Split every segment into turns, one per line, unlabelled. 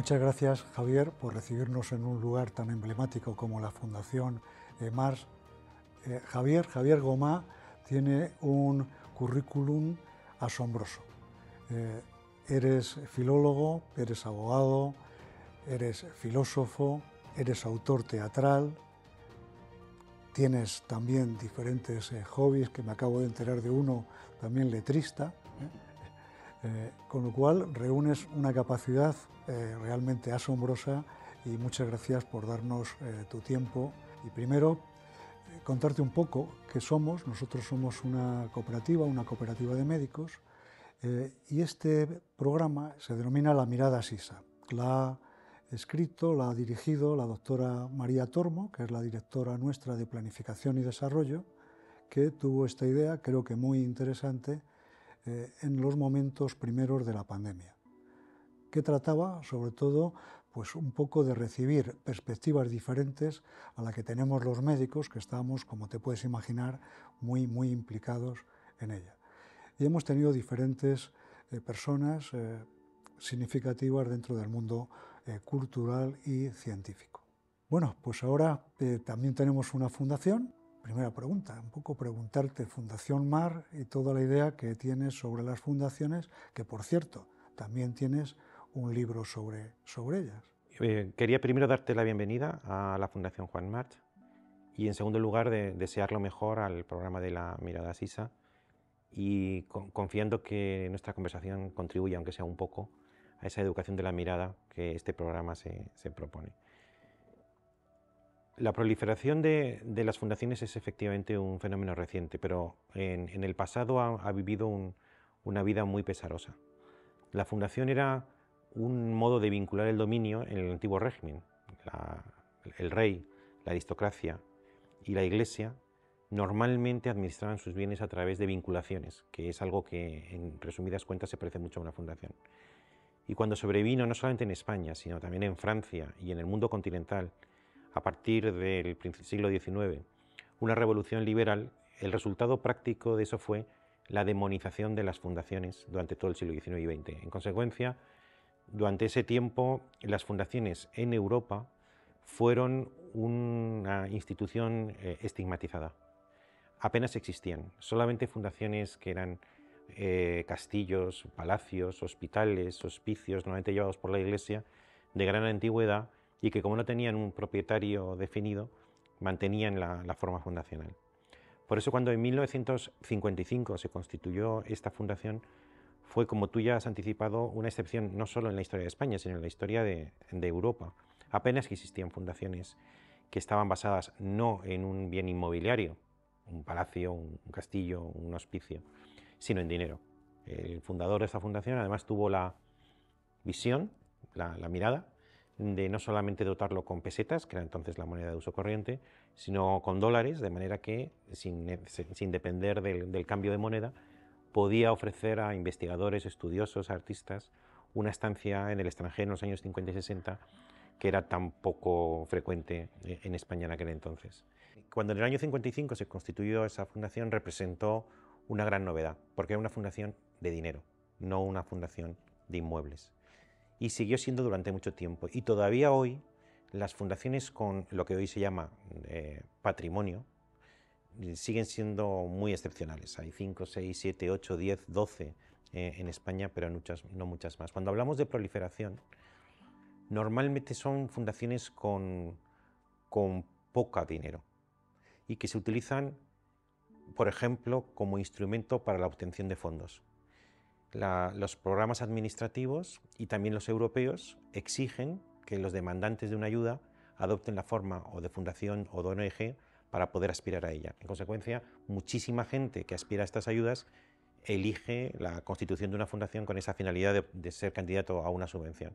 Muchas gracias, Javier, por recibirnos en un lugar tan emblemático como la Fundación Mars. Javier Gomá tiene un currículum asombroso. Eres filólogo, eres abogado, eres filósofo, eres autor teatral, tienes también diferentes hobbies, que me acabo de enterar de uno, también letrista, con lo cual reúnes una capacidad realmente asombrosa y muchas gracias por darnos tu tiempo. Y primero, contarte un poco qué somos. Nosotros somos una cooperativa de médicos, y este programa se denomina La Mirada Sisa. La ha escrito, la ha dirigido la doctora María Tormo, que es la directora nuestra de Planificación y Desarrollo, que tuvo esta idea, creo que muy interesante, en los momentos primeros de la pandemia, que trataba sobre todo pues un poco de recibir perspectivas diferentes a la que tenemos los médicos, que estamos, como te puedes imaginar, muy implicados en ella. Y hemos tenido diferentes personas significativas dentro del mundo cultural y científico. Bueno, pues ahora también tenemos una fundación. Primera pregunta, un poco preguntarte, Fundación Mar y toda la idea que tienes sobre las fundaciones, que por cierto, también tienes un libro sobre ellas.
Quería primero darte la bienvenida a la Fundación Juan March y en segundo lugar desear lo mejor al programa de La Mirada Sisa y confiando que nuestra conversación contribuya, aunque sea un poco, a esa educación de la mirada que este programa se propone. La proliferación de las fundaciones es efectivamente un fenómeno reciente, pero en el pasado ha vivido una vida muy pesarosa. La fundación era un modo de vincular el dominio en el antiguo régimen. El rey, la aristocracia y la iglesia normalmente administraban sus bienes a través de vinculaciones, que es algo que en resumidas cuentas se parece mucho a una fundación. Y cuando sobrevino, no solamente en España, sino también en Francia y en el mundo continental, a partir del siglo XIX, una revolución liberal, el resultado práctico de eso fue la demonización de las fundaciones durante todo el siglo XIX y XX. En consecuencia, durante ese tiempo, las fundaciones en Europa fueron una institución estigmatizada. Apenas existían, solamente fundaciones que eran castillos, palacios, hospitales, hospicios, normalmente llevados por la Iglesia, de gran antigüedad, y que como no tenían un propietario definido, mantenían la forma fundacional. Por eso cuando en 1955 se constituyó esta fundación, fue, como tú ya has anticipado, una excepción no solo en la historia de España, sino en la historia de Europa. Apenas existían fundaciones que estaban basadas no en un bien inmobiliario, un palacio, un castillo, un hospicio, sino en dinero. El fundador de esta fundación además tuvo la visión, la mirada, de no solamente dotarlo con pesetas, que era entonces la moneda de uso corriente, sino con dólares, de manera que, sin depender del cambio de moneda, podía ofrecer a investigadores, estudiosos, artistas, una estancia en el extranjero en los años 50 y 60, que era tan poco frecuente en España en aquel entonces. Cuando en el año 55 se constituyó esa fundación, representó una gran novedad, porque era una fundación de dinero, no una fundación de inmuebles. Y siguió siendo durante mucho tiempo. Y todavía hoy, las fundaciones con lo que hoy se llama patrimonio siguen siendo muy excepcionales. Hay 5, 6, 7, 8, 10, 12 en España, pero no muchas más. Cuando hablamos de proliferación, normalmente son fundaciones con poco dinero y que se utilizan, por ejemplo, como instrumento para la obtención de fondos. Los programas administrativos y también los europeos exigen que los demandantes de una ayuda adopten la forma o de fundación o de ONG para poder aspirar a ella. En consecuencia, muchísima gente que aspira a estas ayudas elige la constitución de una fundación con esa finalidad de ser candidato a una subvención.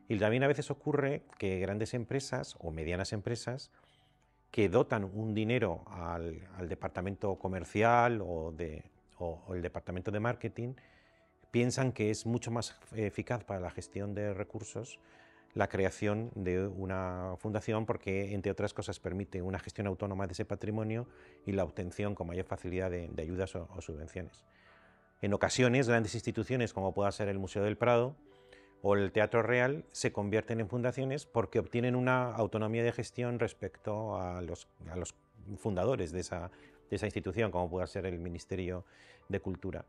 Y también a veces ocurre que grandes empresas o medianas empresas que dotan un dinero al departamento comercial o el departamento de marketing piensan que es mucho más eficaz para la gestión de recursos la creación de una fundación porque, entre otras cosas, permite una gestión autónoma de ese patrimonio y la obtención con mayor facilidad de ayudas o subvenciones. En ocasiones, grandes instituciones, como pueda ser el Museo del Prado, o el Teatro Real se convierten en fundaciones porque obtienen una autonomía de gestión respecto a los fundadores de esa institución, como pueda ser el Ministerio de Cultura.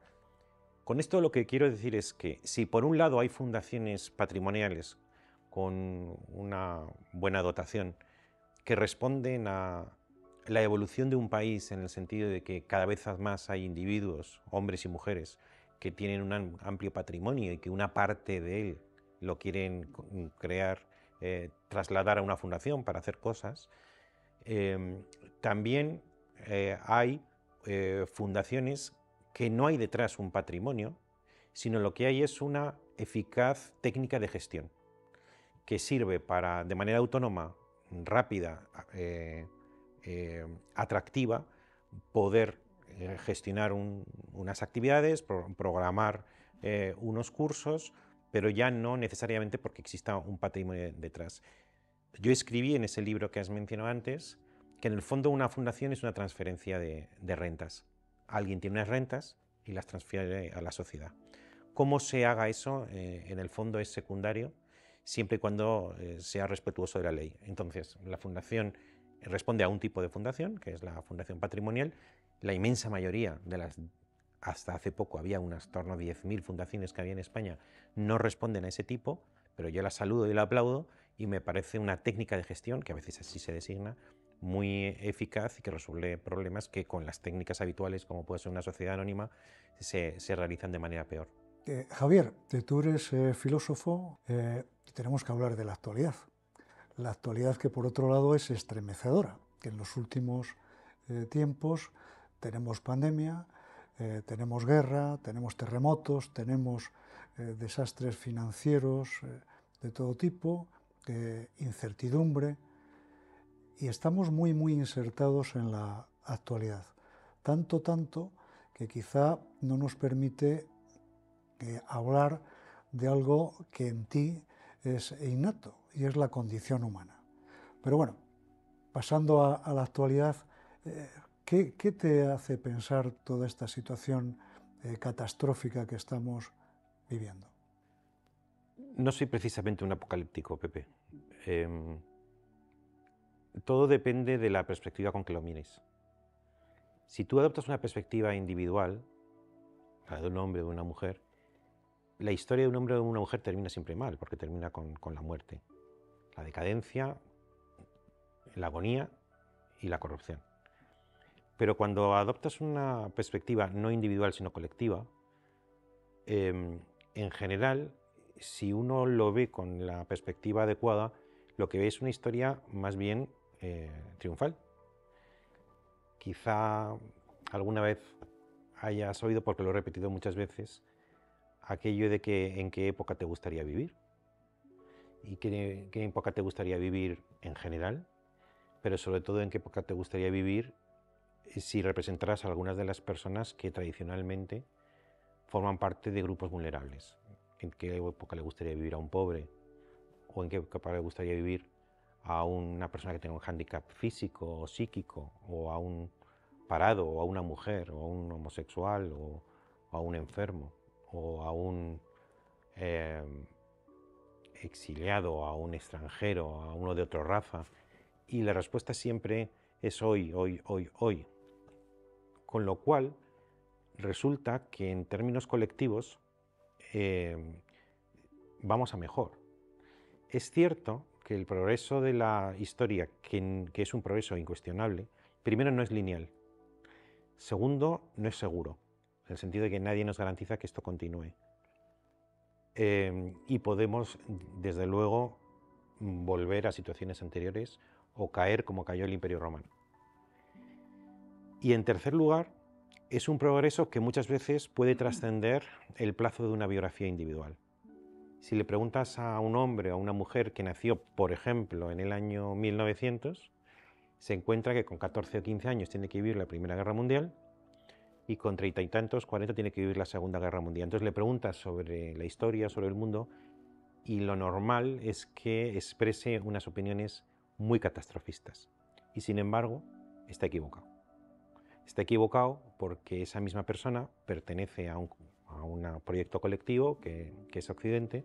Con esto lo que quiero decir es que si por un lado hay fundaciones patrimoniales con una buena dotación que responden a la evolución de un país en el sentido de que cada vez más hay individuos, hombres y mujeres, que tienen un amplio patrimonio y que una parte de él lo quieren crear, trasladar a una fundación para hacer cosas, también hay fundaciones que no hay detrás un patrimonio, sino lo que hay es una eficaz técnica de gestión que sirve para, de manera autónoma, rápida, atractiva, poder gestionar unas actividades, programar unos cursos, pero ya no necesariamente porque exista un patrimonio detrás. Yo escribí en ese libro que has mencionado antes que en el fondo una fundación es una transferencia de rentas. Alguien tiene unas rentas y las transfiere a la sociedad. Cómo se haga eso, en el fondo es secundario, siempre y cuando sea respetuoso de la ley. Entonces, la fundación responde a un tipo de fundación, que es la fundación patrimonial. La inmensa mayoría de las, hasta hace poco había unas torno a 10.000 fundaciones que había en España, no responden a ese tipo, pero yo la saludo y la aplaudo y me parece una técnica de gestión, que a veces así se designa, muy eficaz y que resuelve problemas que con las técnicas habituales, como puede ser una sociedad anónima, se realizan de manera peor.
Javier, tú eres filósofo y tenemos que hablar de la actualidad. La actualidad que por otro lado es estremecedora, que en los últimos tiempos tenemos pandemia, tenemos guerra, tenemos terremotos, tenemos desastres financieros de todo tipo, incertidumbre, y estamos muy insertados en la actualidad. Tanto que quizá no nos permite hablar de algo que en ti es innato y es la condición humana. Pero bueno, pasando a la actualidad, ¿qué te hace pensar toda esta situación catastrófica que estamos viviendo?
No soy precisamente un apocalíptico, Pepe. Todo depende de la perspectiva con que lo mires. Si tú adoptas una perspectiva individual, la de un hombre o de una mujer, la historia de un hombre o de una mujer termina siempre mal, porque termina con la muerte, la decadencia, la agonía y la corrupción. Pero cuando adoptas una perspectiva no individual, sino colectiva, en general, si uno lo ve con la perspectiva adecuada, lo que ve es una historia más bien triunfal. Quizá alguna vez hayas oído, porque lo he repetido muchas veces, aquello de que en qué época te gustaría vivir y qué época te gustaría vivir en general, pero sobre todo en qué época te gustaría vivir si representaras a algunas de las personas que tradicionalmente forman parte de grupos vulnerables. En qué época le gustaría vivir a un pobre o en qué época le gustaría vivir a una persona que tenga un hándicap físico o psíquico, o a un parado, o a una mujer, o a un homosexual, o a un enfermo, o a un exiliado, a un extranjero, a uno de otra raza. Y la respuesta siempre es hoy, hoy, hoy, hoy. Con lo cual, resulta que en términos colectivos vamos a mejor. Es cierto que el progreso de la historia, que es un progreso incuestionable, primero no es lineal, segundo no es seguro, en el sentido de que nadie nos garantiza que esto continúe. Y podemos, desde luego, volver a situaciones anteriores o caer como cayó el Imperio Romano. Y en tercer lugar, es un progreso que muchas veces puede trascender el plazo de una biografía individual. Si le preguntas a un hombre o a una mujer que nació, por ejemplo, en el año 1900, se encuentra que con 14 o 15 años tiene que vivir la Primera Guerra Mundial y con 30 y tantos, 40, tiene que vivir la Segunda Guerra Mundial. Entonces le preguntas sobre la historia, sobre el mundo, y lo normal es que exprese unas opiniones muy catastrofistas. Y sin embargo, está equivocado. Está equivocado porque esa misma persona pertenece a un proyecto colectivo que es Occidente,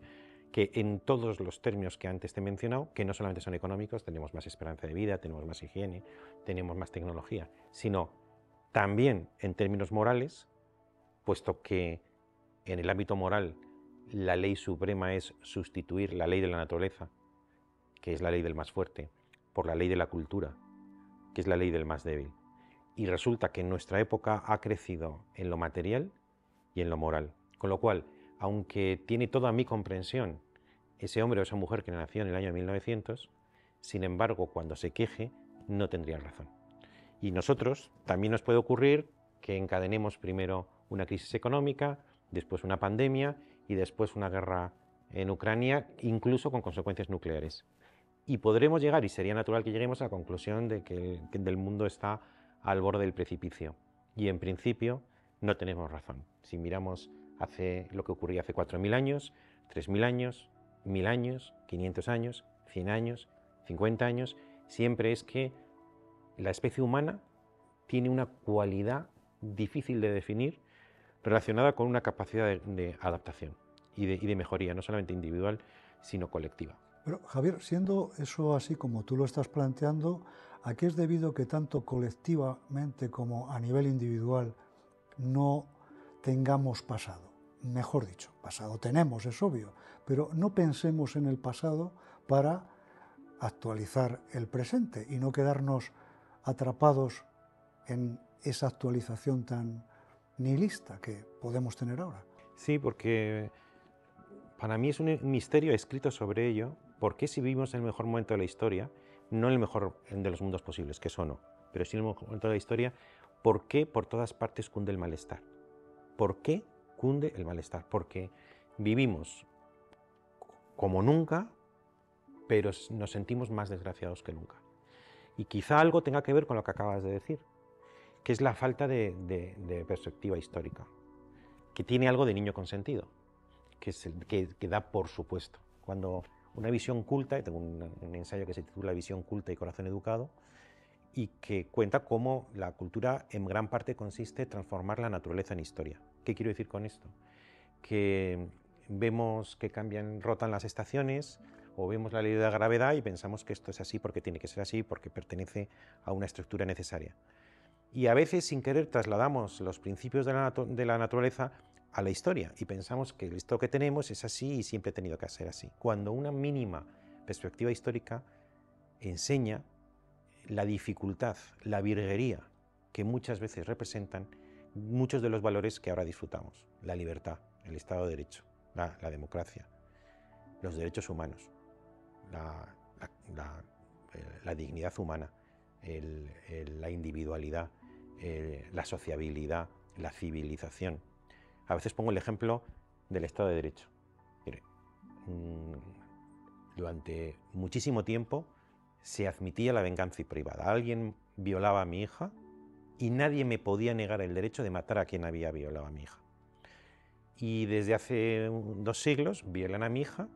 que en todos los términos que antes te he mencionado, que no solamente son económicos, tenemos más esperanza de vida, tenemos más higiene, tenemos más tecnología, sino también en términos morales, puesto que en el ámbito moral la ley suprema es sustituir la ley de la naturaleza, que es la ley del más fuerte, por la ley de la cultura, que es la ley del más débil. Y resulta que en nuestra época ha crecido en lo material y en lo moral. Con lo cual, aunque tiene toda mi comprensión ese hombre o esa mujer que nació en el año 1900, sin embargo, cuando se queje, no tendría razón. Y nosotros también nos puede ocurrir que encadenemos primero una crisis económica, después una pandemia y después una guerra en Ucrania, incluso con consecuencias nucleares. Y podremos llegar, y sería natural que lleguemos a la conclusión de que el mundo está al borde del precipicio. Y en principio no tenemos razón. Si miramos lo que ocurría hace 4.000 años, 3.000 años, 1.000 años, 500 años, 100 años, 50 años, siempre es que la especie humana tiene una cualidad difícil de definir relacionada con una capacidad de adaptación y de mejoría, no solamente individual, sino colectiva.
Pero, Javier, siendo eso así como tú lo estás planteando, ¿a qué es debido que tanto colectivamente como a nivel individual no tengamos pasado? Mejor dicho, pasado tenemos, es obvio, pero no pensemos en el pasado para actualizar el presente y no quedarnos atrapados en esa actualización tan nihilista que podemos tener ahora.
Sí, porque para mí es un misterio, he escrito sobre ello, por qué si vivimos en el mejor momento de la historia, no en el mejor de los mundos posibles, que eso no, pero sí en el mejor momento de la historia, por qué por todas partes cunde el malestar. ¿Por qué cunde el malestar? Porque vivimos como nunca, pero nos sentimos más desgraciados que nunca. Y quizá algo tenga que ver con lo que acabas de decir, que es la falta de perspectiva histórica, que tiene algo de niño consentido, que da por supuesto. Cuando una visión culta, y tengo un ensayo que se titula Visión culta y corazón educado, y que cuenta cómo la cultura en gran parte consiste en transformar la naturaleza en historia. ¿Qué quiero decir con esto? Que vemos que rotan las estaciones, o vemos la ley de la gravedad y pensamos que esto es así porque tiene que ser así, porque pertenece a una estructura necesaria. Y a veces, sin querer, trasladamos los principios de la naturaleza a la historia y pensamos que esto que tenemos es así y siempre ha tenido que ser así. Cuando una mínima perspectiva histórica enseña la dificultad, la virguería que muchas veces representan muchos de los valores que ahora disfrutamos: la libertad, el Estado de Derecho, la democracia, los derechos humanos, la dignidad humana, la individualidad, la sociabilidad, la civilización. A veces pongo el ejemplo del Estado de Derecho. Mire, durante muchísimo tiempo se admitía la venganza privada. Alguien violaba a mi hija y nadie me podía negar el derecho de matar a quien había violado a mi hija. Y desde hace 2 siglos violan a mi hija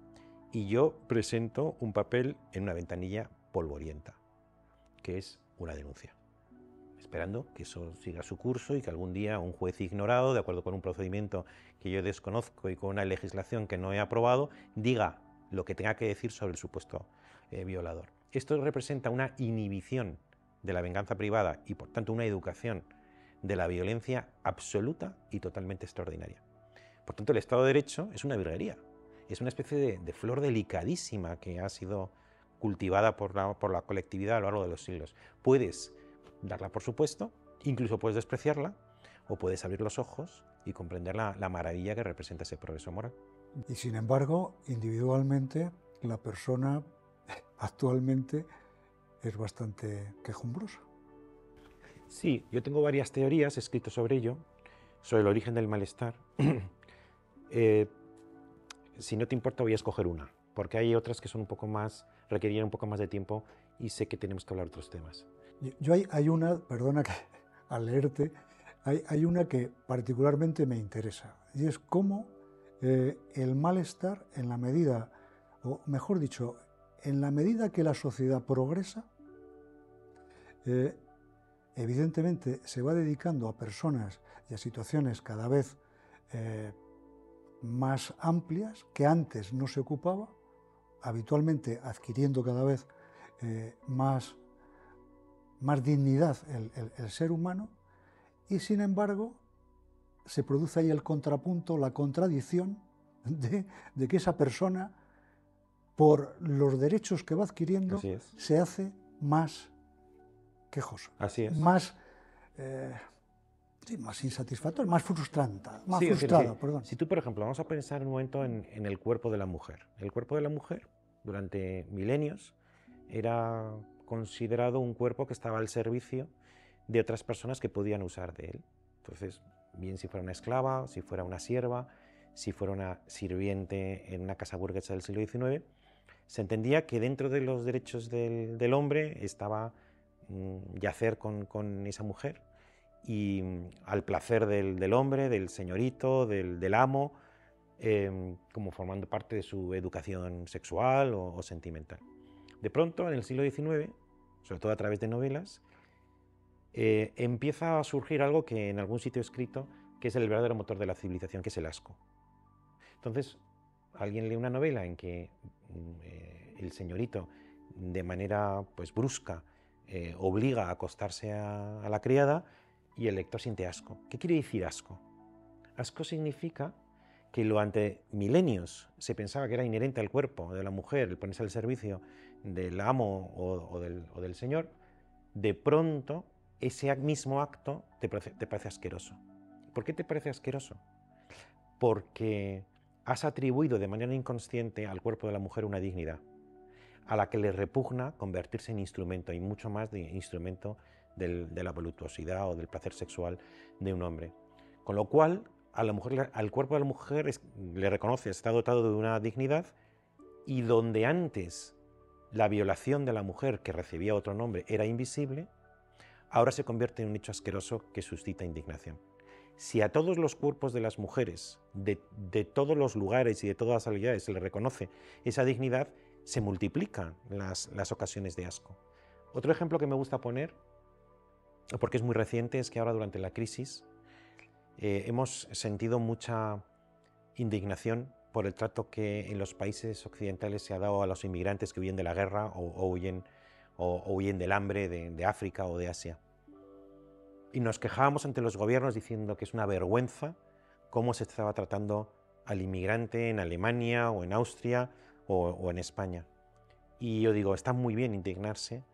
y yo presento un papel en una ventanilla polvorienta, que es una denuncia, esperando que eso siga su curso y que algún día un juez ignorado, de acuerdo con un procedimiento que yo desconozco y con una legislación que no he aprobado, diga lo que tenga que decir sobre el supuesto violador. Esto representa una inhibición de la venganza privada y, por tanto, una educación de la violencia absoluta y totalmente extraordinaria. Por tanto, el Estado de Derecho es una virguería, es una especie de flor delicadísima que ha sido cultivada por la colectividad a lo largo de los siglos. Puedes darla por supuesto, incluso puedes despreciarla, o puedes abrir los ojos y comprender la maravilla que representa ese progreso moral.
Y sin embargo, individualmente, la persona actualmente es bastante quejumbrosa.
Sí, yo tengo varias teorías escritas sobre ello, sobre el origen del malestar. Si no te importa, voy a escoger una, porque hay otras que son requerían un poco más de tiempo y sé que tenemos que hablar de otros temas.
Hay una, perdona que al leerte, hay una que particularmente me interesa, y es cómo el malestar, en la medida, o mejor dicho, en la medida que la sociedad progresa, evidentemente se va dedicando a personas y a situaciones cada vez más amplias que antes no se ocupaba, habitualmente adquiriendo cada vez más dignidad el ser humano, y sin embargo se produce ahí el contrapunto, la contradicción de que esa persona, por los derechos que va adquiriendo, se hace más quejosa, más insatisfactoria, más frustrada, perdón.
Si tú, por ejemplo, vamos a pensar un momento en el cuerpo de la mujer. El cuerpo de la mujer, durante milenios, era considerado un cuerpo que estaba al servicio de otras personas que podían usar de él. Entonces, bien si fuera una esclava, si fuera una sierva, si fuera una sirviente en una casa burguesa del siglo XIX, se entendía que dentro de los derechos del hombre estaba yacer con esa mujer y al placer del hombre, del señorito, del amo, como formando parte de su educación sexual o sentimental. De pronto, en el siglo XIX, sobre todo a través de novelas, empieza a surgir algo que en algún sitio he escrito, que es el verdadero motor de la civilización, que es el asco. Entonces, alguien lee una novela en que el señorito, de manera pues brusca, obliga a acostarse a la criada, y el lector siente asco. ¿Qué quiere decir asco? Asco significa que durante milenios se pensaba que era inherente al cuerpo de la mujer el ponerse al servicio del amo o del señor. De pronto, ese mismo acto te parece asqueroso. ¿Por qué te parece asqueroso? Porque has atribuido de manera inconsciente al cuerpo de la mujer una dignidad a la que le repugna convertirse en instrumento, y mucho más de instrumento de la voluptuosidad o del placer sexual de un hombre. Con lo cual, al cuerpo de la mujer le reconoce, está dotado de una dignidad, y donde antes la violación de la mujer que recibía otro nombre era invisible, ahora se convierte en un hecho asqueroso que suscita indignación. Si a todos los cuerpos de las mujeres, de todos los lugares y de todas las habilidades se le reconoce esa dignidad, se multiplican las ocasiones de asco. Otro ejemplo que me gusta poner, porque es muy reciente, es que ahora durante la crisis hemos sentido mucha indignación por el trato que en los países occidentales se ha dado a los inmigrantes que huyen de la guerra o huyen del hambre de África o de Asia. Y nos quejábamos ante los gobiernos diciendo que es una vergüenza cómo se estaba tratando al inmigrante en Alemania o en Austria o en España. Y yo digo, está muy bien indignarse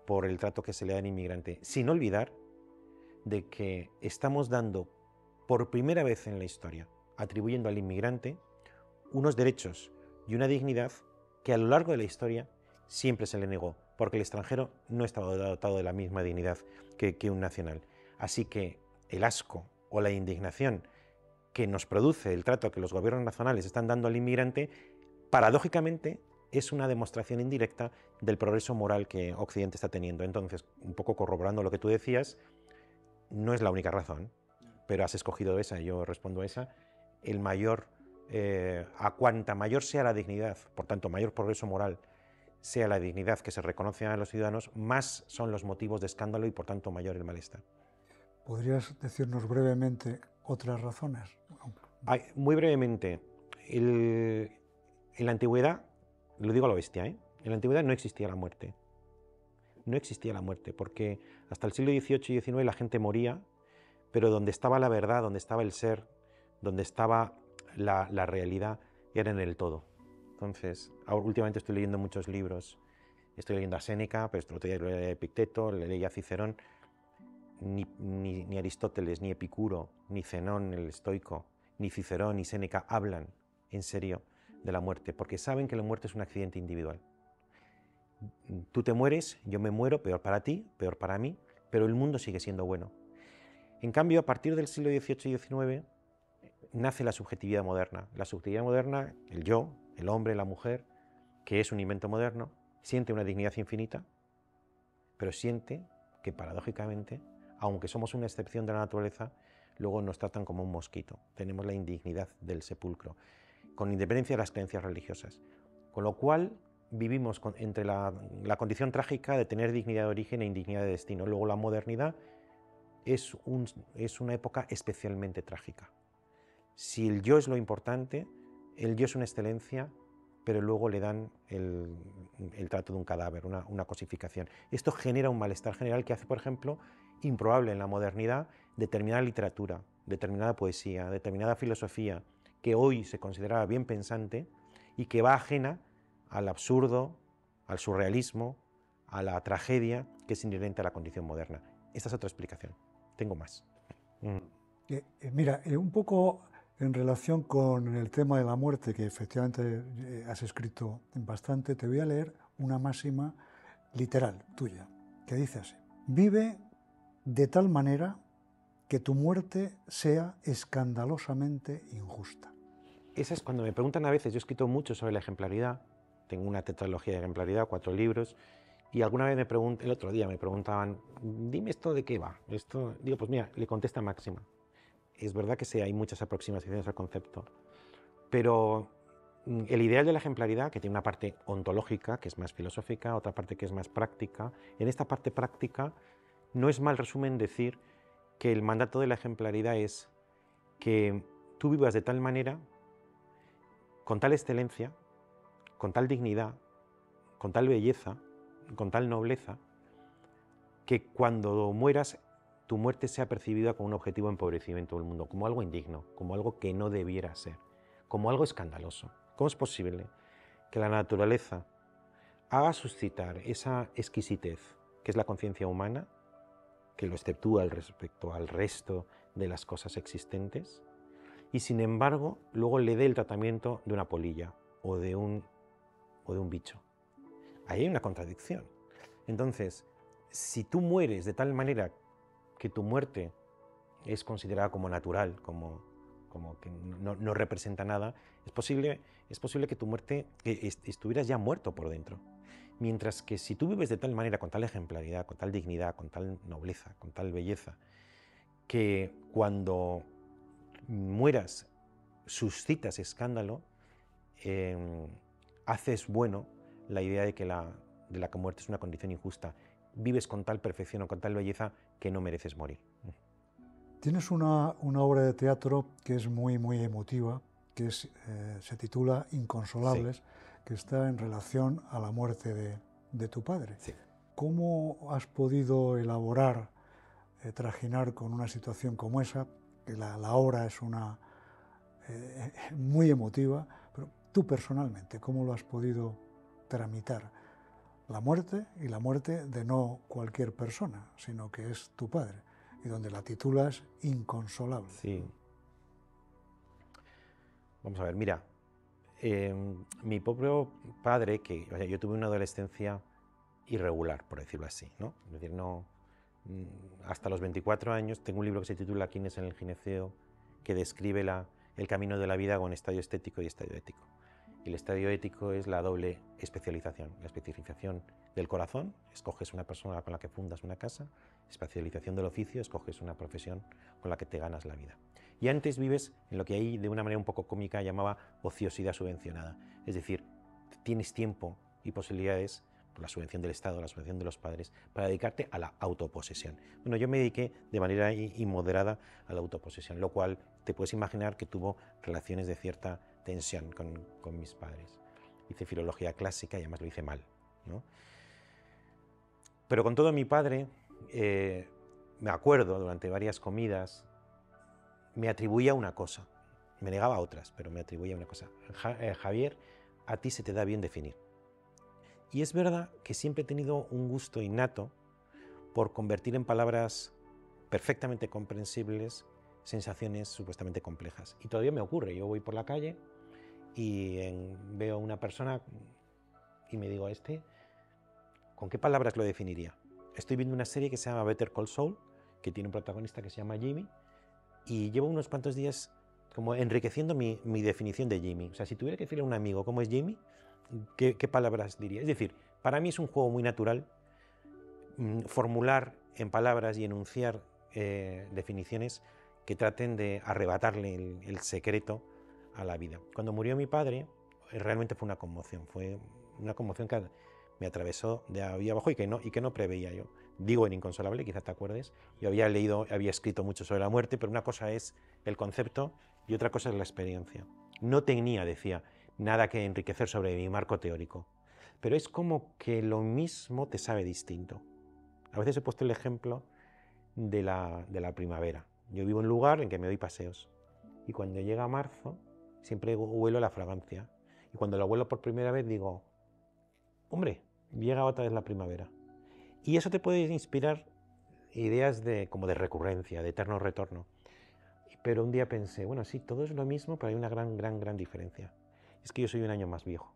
por el trato que se le da al inmigrante, sin olvidar de que estamos dando por primera vez en la historia, atribuyendo al inmigrante unos derechos y una dignidad que a lo largo de la historia siempre se le negó, porque el extranjero no estaba dotado de la misma dignidad que un nacional. Así que el asco o la indignación que nos produce el trato que los gobiernos nacionales están dando al inmigrante, paradójicamente es una demostración indirecta del progreso moral que Occidente está teniendo. Entonces, un poco corroborando lo que tú decías, no es la única razón, pero has escogido esa, yo respondo a esa. A cuanta mayor sea la dignidad, por tanto mayor progreso moral sea la dignidad que se reconoce a los ciudadanos, más son los motivos de escándalo y por tanto mayor el malestar.
¿Podrías decirnos brevemente otras razones?
Muy brevemente, en la antigüedad, lo digo a lo bestia, en la antigüedad no existía la muerte. No existía la muerte, porque hasta el siglo XVIII y XIX la gente moría, pero donde estaba la verdad, donde estaba el ser, donde estaba la realidad, era en el todo. Entonces, últimamente estoy leyendo muchos libros, estoy leyendo a Séneca, pero otro día leí a Epicteto, leí a Cicerón. Ni Aristóteles, ni Epicuro, ni Zenón, el estoico, ni Cicerón, ni Séneca hablan en serio de la muerte, porque saben que la muerte es un accidente individual. Tú te mueres, yo me muero, peor para ti, peor para mí, pero el mundo sigue siendo bueno. En cambio, a partir del siglo XVIII y XIX, nace la subjetividad moderna. La subjetividad moderna, el yo, el hombre, la mujer, que es un invento moderno, siente una dignidad infinita, pero siente que paradójicamente, aunque somos una excepción de la naturaleza, luego nos tratan como un mosquito. Tenemos la indignidad del sepulcro, con independencia de las creencias religiosas. Con lo cual vivimos entre la condición trágica de tener dignidad de origen e indignidad de destino. Luego la modernidad es una época especialmente trágica, Si el yo es lo importante, el yo es una excelencia, pero luego le dan el trato de un cadáver, una cosificación. Esto genera un malestar general que hace, por ejemplo, improbable en la modernidad determinada literatura, determinada poesía, determinada filosofía, que hoy se consideraba bien pensante y que va ajena al absurdo, al surrealismo, a la tragedia que es inherente a la condición moderna. Esta es otra explicación. Tengo más.
Mira, un poco en relación con el tema de la muerte, que efectivamente has escrito bastante, te voy a leer una máxima literal tuya, que dice así: vive de tal manera que tu muerte sea escandalosamente injusta.
Esa es cuando me preguntan a veces, yo he escrito mucho sobre la ejemplaridad, tengo una tetralogía de ejemplaridad, 4 libros, y alguna vez el otro día me preguntaban, dime esto de qué va. Digo, pues mira, le contesta Máxima. Es verdad que sí, hay muchas aproximaciones al concepto, pero el ideal de la ejemplaridad, que tiene una parte ontológica, que es más filosófica, otra parte que es más práctica, en esta parte práctica no es mal resumen decir que el mandato de la ejemplaridad es que tú vivas de tal manera, con tal excelencia, con tal dignidad, con tal belleza, con tal nobleza, que cuando mueras, tu muerte sea percibida como un objetivo de empobrecimiento del mundo, como algo indigno, como algo que no debiera ser, como algo escandaloso. ¿Cómo es posible que la naturaleza haga suscitar esa exquisitez, que es la conciencia humana, que lo exceptúa respecto al resto de las cosas existentes, y sin embargo luego le dé el tratamiento de una polilla o de un bicho? Ahí hay una contradicción. Entonces, si tú mueres de tal manera que tu muerte es considerada como natural, como que no representa nada, es posible que tu muerte estuvieras ya muerto por dentro. Mientras que si tú vives de tal manera, con tal ejemplaridad, con tal dignidad, con tal nobleza, con tal belleza, que cuando mueras suscitas escándalo, haces bueno la idea de que la muerte es una condición injusta. Vives con tal perfección o con tal belleza que no mereces morir.
Tienes una obra de teatro que es muy, muy emotiva, que se titula Inconsolables, sí, que está en relación a la muerte de tu padre.
Sí.
¿Cómo has podido elaborar, trajinar con una situación como esa? Que la obra es muy emotiva, pero tú personalmente, ¿cómo lo has podido tramitar? La muerte, y la muerte de no cualquier persona, sino que es tu padre, y donde la titulas Inconsolable.
Sí. Vamos a ver, mira, mi propio padre, yo tuve una adolescencia irregular, por decirlo así, ¿no? Es decir, hasta los 24 años tengo un libro que se titula ¿Quién es en el gineceo?, que describe el camino de la vida con estadio estético y estadio ético. Y el estadio ético es la doble especialización, la especialización del corazón, escoges una persona con la que fundas una casa, especialización del oficio, escoges una profesión con la que te ganas la vida. Y antes vives en lo que ahí de una manera un poco cómica llamaba ociosidad subvencionada, es decir, tienes tiempo y posibilidades por la subvención del Estado, la subvención de los padres, para dedicarte a la autoposesión. Bueno, yo me dediqué de manera inmoderada a la autoposesión, lo cual te puedes imaginar que tuvo relaciones de cierta tensión con mis padres. Hice filología clásica y además lo hice mal, ¿no? Pero con todo mi padre, me acuerdo, durante varias comidas, me atribuía una cosa, me negaba a otras, pero me atribuía una cosa. Javier, a ti se te da bien definir. Y es verdad que siempre he tenido un gusto innato por convertir en palabras perfectamente comprensibles sensaciones supuestamente complejas. Y todavía me ocurre, yo voy por la calle y veo a una persona y me digo, ¿con qué palabras lo definiría? Estoy viendo una serie que se llama Better Call Saul, que tiene un protagonista que se llama Jimmy, y llevo unos cuantos días como enriqueciendo mi definición de Jimmy. O sea, si tuviera que decirle a un amigo cómo es Jimmy, ¿qué palabras diría? Es decir, para mí es un juego muy natural formular en palabras y enunciar definiciones que traten de arrebatarle el secreto a la vida. Cuando murió mi padre, realmente fue una conmoción que me atravesó de arriba abajo y que no preveía yo. Digo en Inconsolable, quizás te acuerdes, yo había escrito mucho sobre la muerte, pero una cosa es el concepto y otra cosa es la experiencia. No tenía, decía, nada que enriquecer sobre mi marco teórico, pero es como que lo mismo te sabe distinto. A veces he puesto el ejemplo de la primavera. Yo vivo en un lugar en que me doy paseos y cuando llega marzo siempre huelo la fragancia y cuando la huelo por primera vez digo, hombre, llega otra vez la primavera. Y eso te puede inspirar ideas como de recurrencia, de eterno retorno. Pero un día pensé, bueno, sí, todo es lo mismo, pero hay una gran diferencia. Es que yo soy un año más viejo.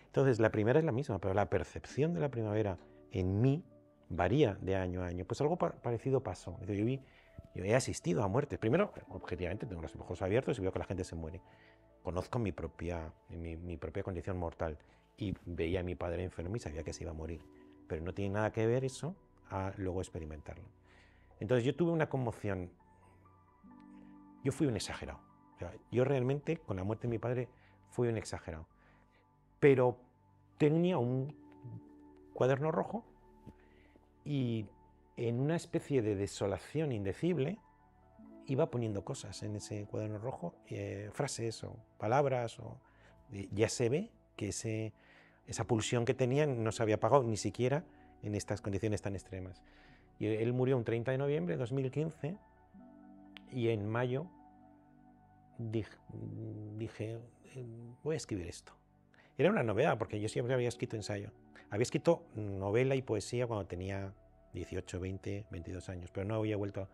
Entonces, la primavera es la misma, pero la percepción de la primavera en mí varía de año a año. Pues algo parecido pasó. Yo he asistido a muertes. Primero, objetivamente, tengo los ojos abiertos y veo que la gente se muere. Conozco mi propia condición mortal y veía a mi padre enfermo y sabía que se iba a morir. Pero no tiene nada que ver eso a luego experimentarlo. Entonces yo tuve una conmoción. Yo fui un exagerado. O sea, yo realmente, con la muerte de mi padre, fui un exagerado. Pero tenía un cuaderno rojo y en una especie de desolación indecible iba poniendo cosas en ese cuaderno rojo, frases o palabras. Ya se ve que esa pulsión que tenía no se había apagado ni siquiera en estas condiciones tan extremas. Y él murió un 30 de noviembre de 2015 y en mayo dije, voy a escribir esto. Era una novedad porque yo siempre había escrito ensayo. Había escrito novela y poesía cuando tenía 18, 20, 22 años, pero no había vuelto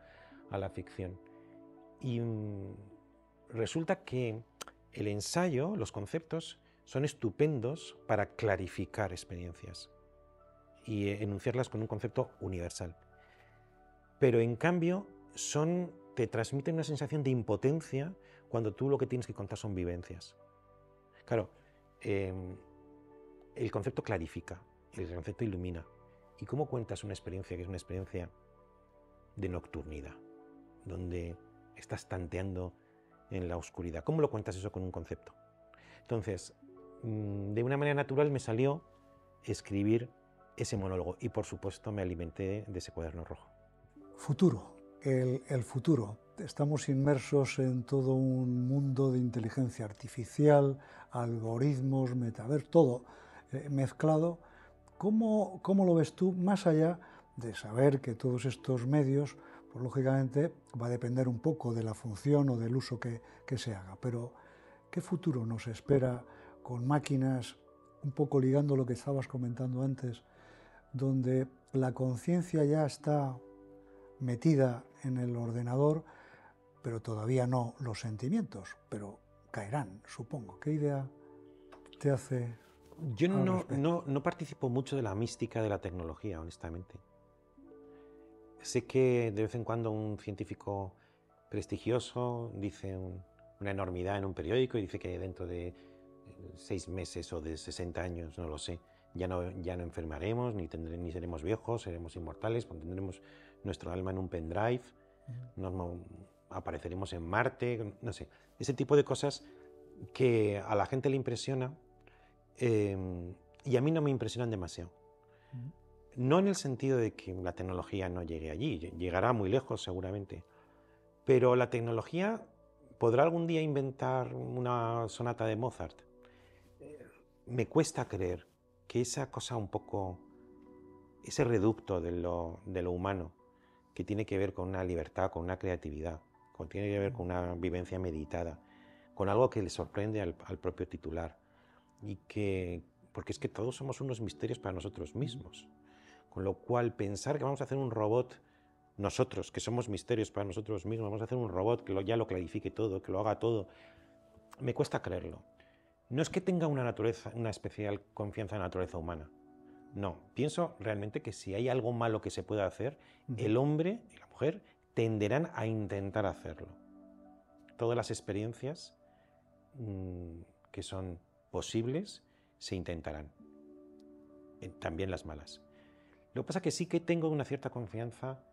a la ficción. Y resulta que el ensayo, los conceptos, son estupendos para clarificar experiencias y enunciarlas con un concepto universal. Pero en cambio te transmiten una sensación de impotencia cuando tú lo que tienes que contar son vivencias. Claro, el concepto clarifica, el concepto ilumina. ¿Y cómo cuentas una experiencia que es una experiencia de nocturnidad, donde estás tanteando en la oscuridad? ¿Cómo lo cuentas eso con un concepto? Entonces, de una manera natural me salió escribir ese monólogo y por supuesto me alimenté de ese cuaderno rojo.
Futuro, el futuro. Estamos inmersos en todo un mundo de inteligencia artificial, algoritmos, metaverso, todo mezclado. ¿Cómo lo ves tú, más allá de saber que todos estos medios, pues lógicamente va a depender un poco de la función o del uso que se haga, pero ¿qué futuro nos espera con máquinas, un poco ligando lo que estabas comentando antes, donde la conciencia ya está metida en el ordenador, pero todavía no los sentimientos, pero caerán, supongo? ¿Qué idea te hace?
Yo no participo mucho de la mística de la tecnología, honestamente. Sé que de vez en cuando un científico prestigioso dice una enormidad en un periódico y dice que dentro de 6 meses o de 60 años, no lo sé, ya no enfermaremos, ni seremos viejos, seremos inmortales, tendremos nuestro alma en un pendrive, apareceremos en Marte, no sé. Ese tipo de cosas que a la gente le impresiona y a mí no me impresionan demasiado. No en el sentido de que la tecnología no llegue allí, llegará muy lejos seguramente, pero la tecnología podrá algún día inventar una sonata de Mozart. Me cuesta creer que esa cosa un poco, ese reducto de lo humano, que tiene que ver con una libertad, con una creatividad, tiene que ver con una vivencia meditada, con algo que le sorprende al propio titular, porque es que todos somos unos misterios para nosotros mismos. Con lo cual, pensar que vamos a hacer un robot, nosotros, que somos misterios para nosotros mismos, vamos a hacer un robot que ya lo clarifique todo, que lo haga todo, me cuesta creerlo. No es que tenga una especial confianza en la naturaleza humana. No, pienso realmente que si hay algo malo que se pueda hacer, el hombre y la mujer tenderán a intentar hacerlo. Todas las experiencias que son posibles se intentarán, también las malas. Lo que pasa es que sí que tengo una cierta confianza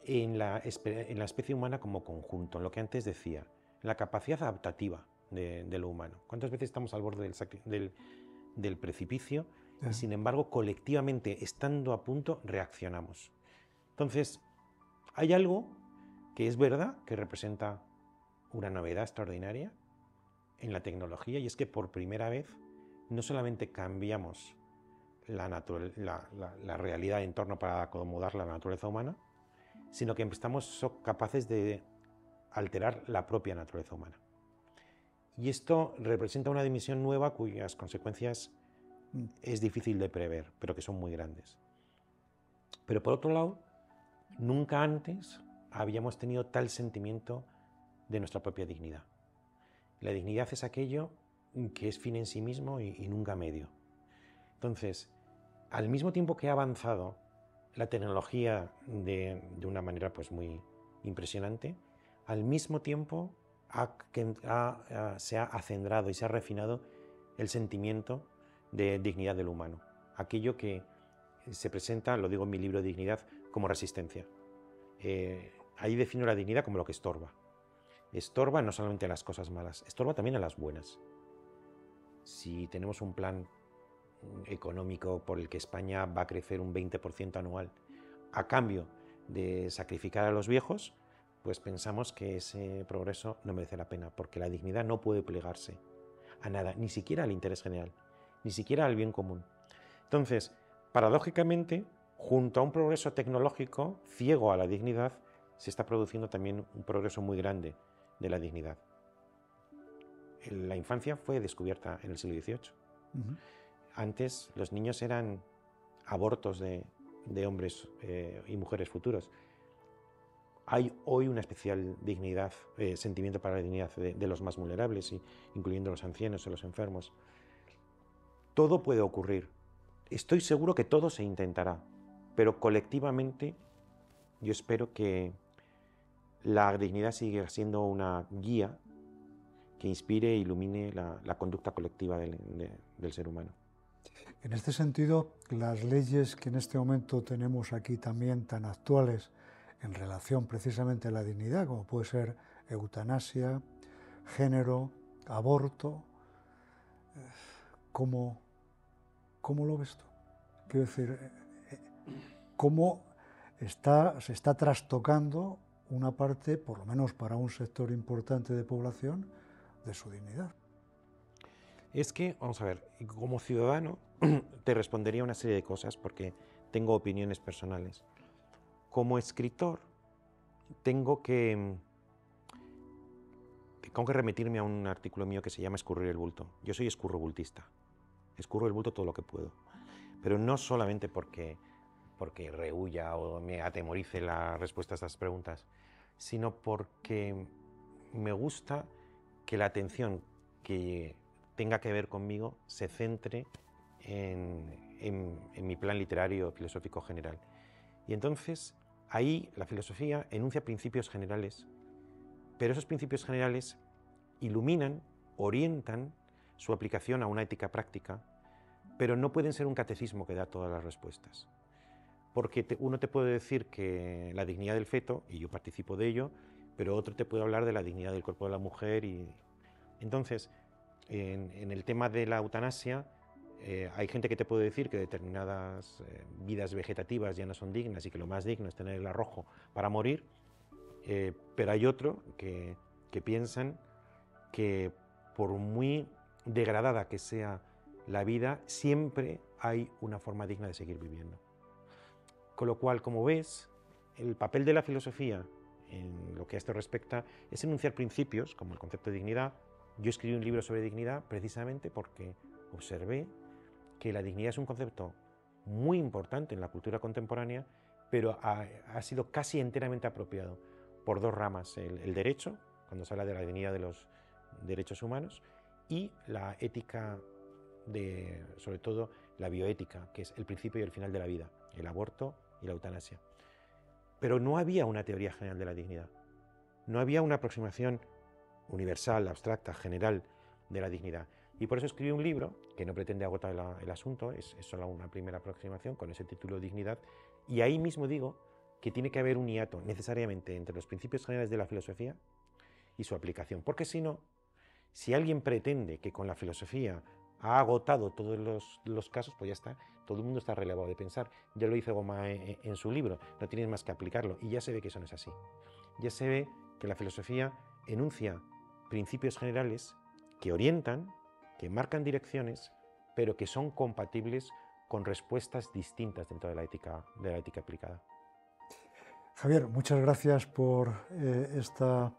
en la especie humana como conjunto, en lo que antes decía, en la capacidad adaptativa de lo humano. ¿Cuántas veces estamos al borde del precipicio y sin embargo colectivamente, estando a punto, reaccionamos. Entonces, hay algo que es verdad, que representa una novedad extraordinaria en la tecnología, y es que por primera vez no solamente cambiamos la realidad en torno para acomodar la naturaleza humana, sino que somos capaces de alterar la propia naturaleza humana. Y esto representa una dimensión nueva cuyas consecuencias es difícil de prever, pero que son muy grandes. Pero por otro lado, nunca antes habíamos tenido tal sentimiento de nuestra propia dignidad. La dignidad es aquello que es fin en sí mismo y nunca medio. Entonces, al mismo tiempo que ha avanzado la tecnología de una manera pues muy impresionante, al mismo tiempo se ha acendrado y se ha refinado el sentimiento de dignidad del humano. Aquello que se presenta, lo digo en mi libro Dignidad, como resistencia. Ahí defino la dignidad como lo que estorba. Estorba no solamente a las cosas malas, estorba también a las buenas. Si tenemos un plan económico por el que España va a crecer un 20% anual a cambio de sacrificar a los viejos, pues pensamos que ese progreso no merece la pena, porque la dignidad no puede plegarse a nada, ni siquiera al interés general, ni siquiera al bien común. Entonces, paradójicamente, junto a un progreso tecnológico ciego a la dignidad, se está produciendo también un progreso muy grande de la dignidad. La infancia fue descubierta en el siglo XVIII. Antes los niños eran abortos de hombres y mujeres futuros. Hay hoy una especial dignidad, sentimiento para la dignidad de los más vulnerables, incluyendo los ancianos y los enfermos. Todo puede ocurrir. Estoy seguro que todo se intentará, pero colectivamente yo espero que la dignidad siga siendo una guía que inspire e ilumine la conducta colectiva del ser humano.
En este sentido, las leyes que en este momento tenemos aquí también tan actuales en relación precisamente a la dignidad, como puede ser eutanasia, género, aborto, ¿cómo lo ves tú? Quiero decir, ¿cómo se está trastocando una parte, por lo menos para un sector importante de población, de su dignidad?
Es que, vamos a ver, como ciudadano te respondería una serie de cosas porque tengo opiniones personales. Como escritor tengo que remitirme a un artículo mío que se llama Escurrir el bulto. Yo soy escurrobultista, escurro el bulto todo lo que puedo, pero no solamente porque rehuya o me atemorice la respuesta a estas preguntas, sino porque me gusta que la atención que tenga que ver conmigo se centre en mi plan literario filosófico general. Y entonces ahí la filosofía enuncia principios generales, pero esos principios generales iluminan, orientan su aplicación a una ética práctica, pero no pueden ser un catecismo que da todas las respuestas. Porque uno te puede decir que la dignidad del feto, y yo participo de ello, pero otro te puede hablar de la dignidad del cuerpo de la mujer. Entonces, en el tema de la eutanasia, hay gente que te puede decir que determinadas vidas vegetativas ya no son dignas y que lo más digno es tener el arrojo para morir, pero hay otro que piensan que por muy degradada que sea la vida, siempre hay una forma digna de seguir viviendo. Con lo cual, como ves, el papel de la filosofía en lo que a esto respecta es enunciar principios, como el concepto de dignidad. Yo escribí un libro sobre dignidad precisamente porque observé que la dignidad es un concepto muy importante en la cultura contemporánea, pero ha sido casi enteramente apropiado por dos ramas: el derecho, cuando se habla de la dignidad de los derechos humanos, y la ética, sobre todo la bioética, que es el principio y el final de la vida, el aborto y la eutanasia. Pero no había una teoría general de la dignidad, no había una aproximación universal, abstracta, general de la dignidad. Y por eso escribí un libro que no pretende agotar el asunto, es solo una primera aproximación con ese título Dignidad, y ahí mismo digo que tiene que haber un hiato necesariamente entre los principios generales de la filosofía y su aplicación, porque si no, si alguien pretende que con la filosofía ha agotado todos los casos, pues ya está, todo el mundo está relevado de pensar. Ya lo dice Goma en su libro, no tienes más que aplicarlo, y ya se ve que eso no es así. Ya se ve que la filosofía enuncia principios generales que orientan, que marcan direcciones, pero que son compatibles con respuestas distintas dentro de la ética aplicada.
Javier, muchas gracias por esta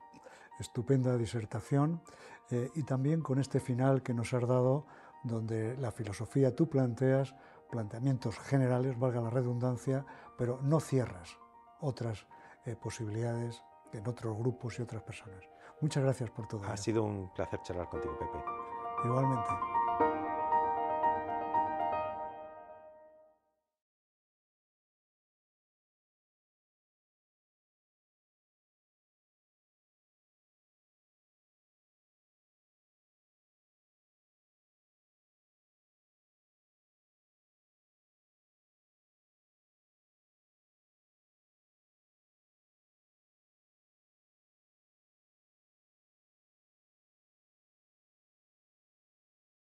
estupenda disertación y también con este final que nos has dado, donde la filosofía tú planteas planteamientos generales, valga la redundancia, pero no cierras otras posibilidades en otros grupos y otras personas. Muchas gracias por todo.
Ha sido un placer charlar contigo, Pepe.
Igualmente.